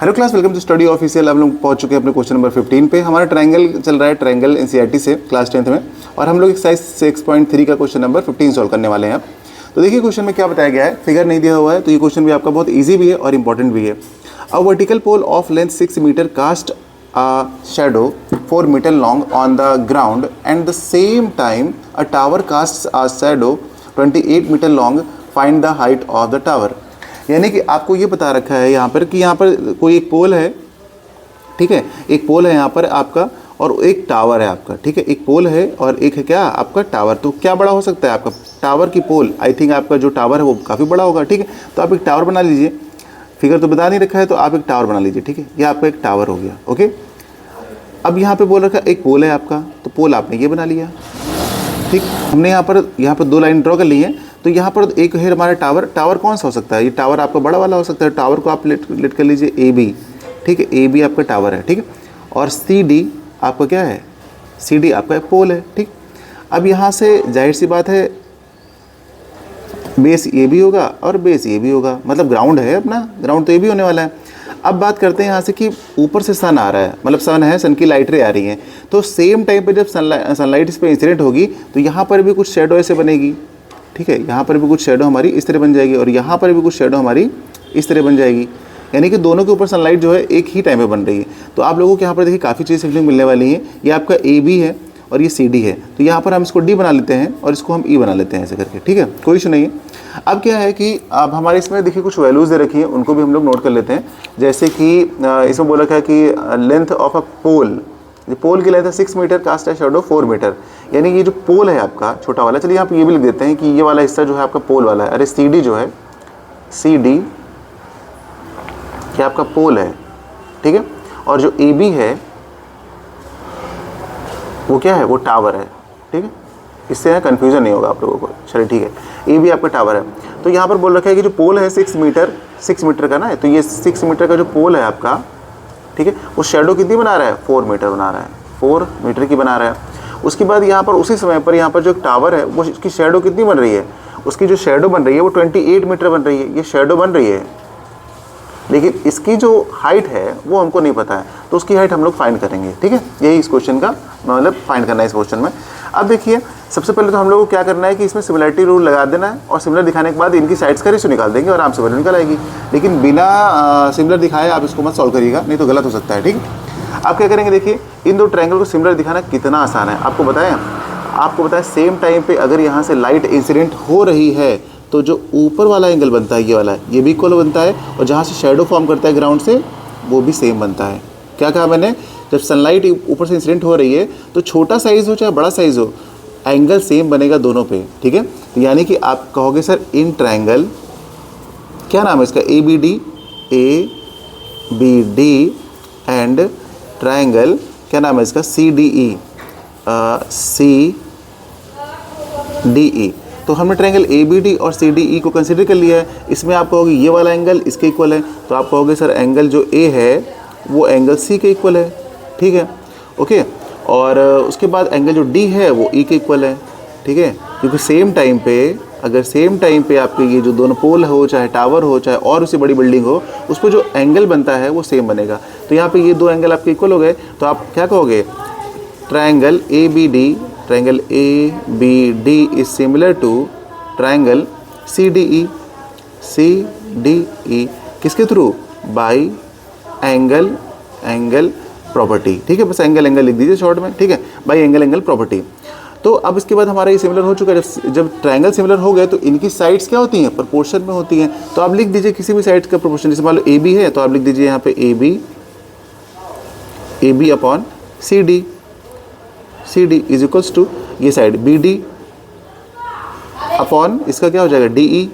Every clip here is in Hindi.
Hello class, welcome to study official. हम लोग पहुंच चुके हैं अपने क्वेश्चन नंबर 15 पे। हमारा ट्रायंगल चल रहा है, ट्रायंगल एनसीईआरटी से क्लास 10th में, और हम लोग एक्सरसाइज 6.3 का क्वेश्चन नंबर 15 सॉल्व करने वाले हैं। तो देखिए क्वेश्चन में क्या बताया गया है, फिगर नहीं दिया हुआ है, तो ये क्वेश्चन भी आपका बहुत ईजी भी है और इंपॉर्टेंट भी है। A vertical pole of length 6 metre cast a shadow 4 meter long on the ground and the same time a tower casts a shadow 28 meter long. Find the height of the tower. यानी कि आपको ये बता रखा है यहाँ पर कि यहाँ पर कोई एक पोल है, ठीक है, एक पोल है यहाँ पर आपका और एक टावर है आपका, ठीक है, एक पोल है और एक है क्या आपका टावर। तो क्या बड़ा हो सकता है आपका टावर की पोल? आई थिंक आपका जो टावर है वो काफ़ी बड़ा होगा, ठीक है। तो आप एक टावर बना लीजिए, फिगर तो बता नहीं रखा है तो आप एक टावर बना लीजिए, ठीक है। ये आपका एक टावर हो गया, ओके। अब यहाँ पे बोल रखा है एक पोल है आपका, तो पोल आपने ये बना लिया, ठीक। हमने यहाँ पर दो लाइन ड्रॉ कर ली है। तो यहाँ पर एक है हमारा टावर। टावर कौन सा हो सकता है? ये टावर आपका बड़ा वाला हो सकता है। टावर को आप लेट कर लीजिए ए बी, ठीक है, ए बी आपका टावर है, ठीक है। और सी डी आपका क्या है? सी डी आपका एक पोल है, ठीक। अब यहाँ से जाहिर सी बात है बेस ये भी होगा और बेस ये भी होगा, मतलब ग्राउंड है अपना, ग्राउंड तो ये भी होने वाला है। अब बात करते हैं यहाँ से कि ऊपर से सन आ रहा है, मतलब सन है, सन की लाइट रे आ रही हैं, तो सेम टाइम पे जब सनलाइट इस पर इंसिडेंट होगी तो यहाँ पर भी कुछ शेडो ऐसे बनेगी, ठीक है। यहाँ पर भी कुछ शेडो हमारी इस तरह बन जाएगी और यहाँ पर भी कुछ शेडो हमारी इस तरह बन जाएगी, यानी कि दोनों के ऊपर सनलाइट जो है एक ही टाइम पे बन रही है। तो आप लोगों को यहाँ पर देखिए काफ़ी चीज़ें सीखने को मिलने वाली हैं। ये आपका ए बी है और ये सी डी है, तो यहाँ पर हम इसको डी बना लेते हैं और इसको हम ई बना लेते हैं ऐसे करके, ठीक है, कोई इशू नहीं है। अब क्या है कि अब हमारे इसमें देखिए कुछ वैल्यूज़ दे रखी हैं, उनको भी हम लोग नोट कर लेते हैं। जैसे कि इसमें बोला है कि लेंथ ऑफ अ पोल, पोल की लेंथ है 6 मीटर, कास्ट है शेडो 4 मीटर, यानी ये जो पोल है आपका छोटा वाला, चलिए यहाँ पे ये भी लिख देते हैं कि ये वाला हिस्सा जो है आपका पोल वाला है। अरे सी डी जो है, सी डी ये आपका पोल है, ठीक है। और जो ए बी है वो क्या है? वो टावर है, ठीक है। इससे है कन्फ्यूजन नहीं होगा आप लोगों को, चलिए ठीक है। ये भी आपका टावर है। तो यहाँ पर बोल रखा है कि जो पोल है 6 मीटर का ना है, तो ये 6 मीटर का जो पोल है आपका, ठीक है, वो शेडो कितनी बना रहा है? 4 मीटर बना रहा है, 4 मीटर की बना रहा है। उसके बाद यहाँ पर उसी समय पर यहाँ पर जो एक टावर है वो उसकी शेडो कितनी बन रही है? उसकी जो शेडो बन रही है वो 28 मीटर बन रही है, ये शेडो बन रही है, लेकिन इसकी जो हाइट है वो हमको नहीं पता है, तो उसकी हाइट हम लोग फाइंड करेंगे, ठीक है। यही इस क्वेश्चन का मतलब फाइंड करना है इस क्वेश्चन में। अब देखिए सबसे पहले तो हम लोग को क्या करना है कि इसमें सिमिलरिटी रूल लगा देना है और सिमिलर दिखाने के बाद इनकी साइड्स का रेशियो निकाल देंगे और आराम से वैल्यू निकल आएगी। लेकिन बिना सिमिलर दिखाए आप इसको मत सॉल्व करिएगा, नहीं तो गलत हो सकता है, ठीक है। आप क्या करेंगे, देखिए इन दो ट्रायंगल को सिमिलर दिखाना कितना आसान है। आपको बताया सेम टाइम पे अगर यहाँ से लाइट इंसिडेंट हो रही है तो जो ऊपर वाला एंगल बनता है ये वाला, ये भी इक्वल बनता है, और जहाँ से शेडो फॉर्म करता है ग्राउंड से वो भी सेम बनता है। क्या कहा मैंने? जब सनलाइट ऊपर से इंसिडेंट हो रही है तो छोटा साइज़ हो चाहे बड़ा साइज़ हो, एंगल सेम बनेगा दोनों पे, ठीक है। तो यानी कि आप कहोगे सर इन ट्रायंगल, क्या नाम है इसका? A B D and triangle, क्या नाम है इसका? C D E. तो हमने ट्रायंगल ए बी डी और सी डी ई को कंसिडर कर लिया है। इसमें आप कहोगे ये वाला एंगल इसके इक्वल है, तो आप कहोगे सर एंगल जो ए है वो एंगल सी के इक्वल है, ठीक है, ओके। और उसके बाद एंगल जो डी है वो ई के इक्वल है, ठीक है, क्योंकि सेम टाइम पे अगर सेम टाइम पे आपके ये जो दोनों पोल हो, चाहे टावर हो, चाहे और उससे बड़ी बिल्डिंग हो, उस पर जो एंगल बनता है वो सेम बनेगा। तो यहाँ पे ये दो एंगल आपके इक्वल हो गए, तो आप क्या कहोगे? Triangle A B D is similar to triangle C D E. किसके थ्रू? बाई एंगल प्रॉपर्टी, ठीक है। बस एंगल लिख दीजिए शॉर्ट में, ठीक है, बाई एंगल प्रॉपर्टी। तो अब इसके बाद हमारा ये सिमिलर हो चुका है। जब ट्रायंगल सिमिलर हो गए तो इनकी साइड्स क्या होती हैं? प्रोपोर्शन में होती हैं। तो आप लिख दीजिए किसी भी साइड का प्रोपोर्शन, जैसे मान लो ए बी है तो आप लिख दीजिए यहाँ पे A B upon C D is equals to ये साइड बी डी अपॉन इसका क्या हो जाएगा? डी ई,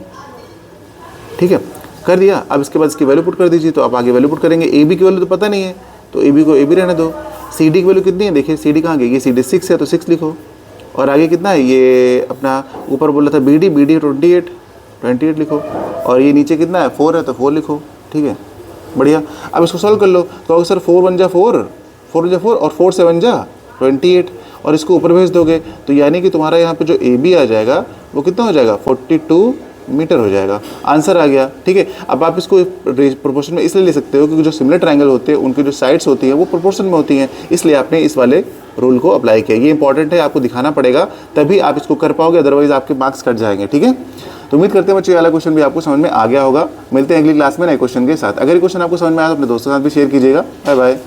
ठीक है, कर दिया। अब इसके बाद इसकी वैल्यू पुट कर दीजिए, तो आप आगे वैल्यू पुट करेंगे। ए बी की वैल्यू तो पता नहीं है तो ए बी को ए बी रहने दो। सी डी की वैल्यू कितनी है? देखिए सी डी कहाँ गई? ये सी डी 6 है तो 6 लिखो, और आगे कितना है? ये अपना ऊपर बोला था बी डी 28 लिखो, और ये नीचे कितना है? 4 है तो 4 लिखो, ठीक है, बढ़िया। अब इसको सॉल्व कर लो, तो सर 4 1 जा 4 और 4 7 जा 28, और इसको ऊपर भेज दोगे तो यानी कि तुम्हारा यहाँ पे जो ए बी आ जाएगा वो कितना हो जाएगा? 42 मीटर हो जाएगा, आंसर आ गया। ठीक है, अब आप इसको प्रोपोर्शन में इसलिए ले सकते हो क्योंकि जो सिमिलर ट्रायंगल होते हैं उनकी जो साइड्स होती हैं वो प्रोपोर्शन में होती हैं, इसलिए आपने इस वाले रूल को अप्लाई किया। ये इंपॉर्टेंट है, आपको दिखाना पड़ेगा तभी आप इसको कर पाओगे, अदरवाइज आपके मार्क्स कट जाएंगे। ठीक है, तो उम्मीद करते हैं बच्चों ये वाला क्वेश्चन भी आपको समझ में आ गया होगा। मिलते हैं अगली क्लास में नए क्वेश्चन के साथ। अगर ये क्वेश्चन आपको समझ में आया तो अपने दोस्तों के साथ भी शेयर कीजिएगा। Bye bye.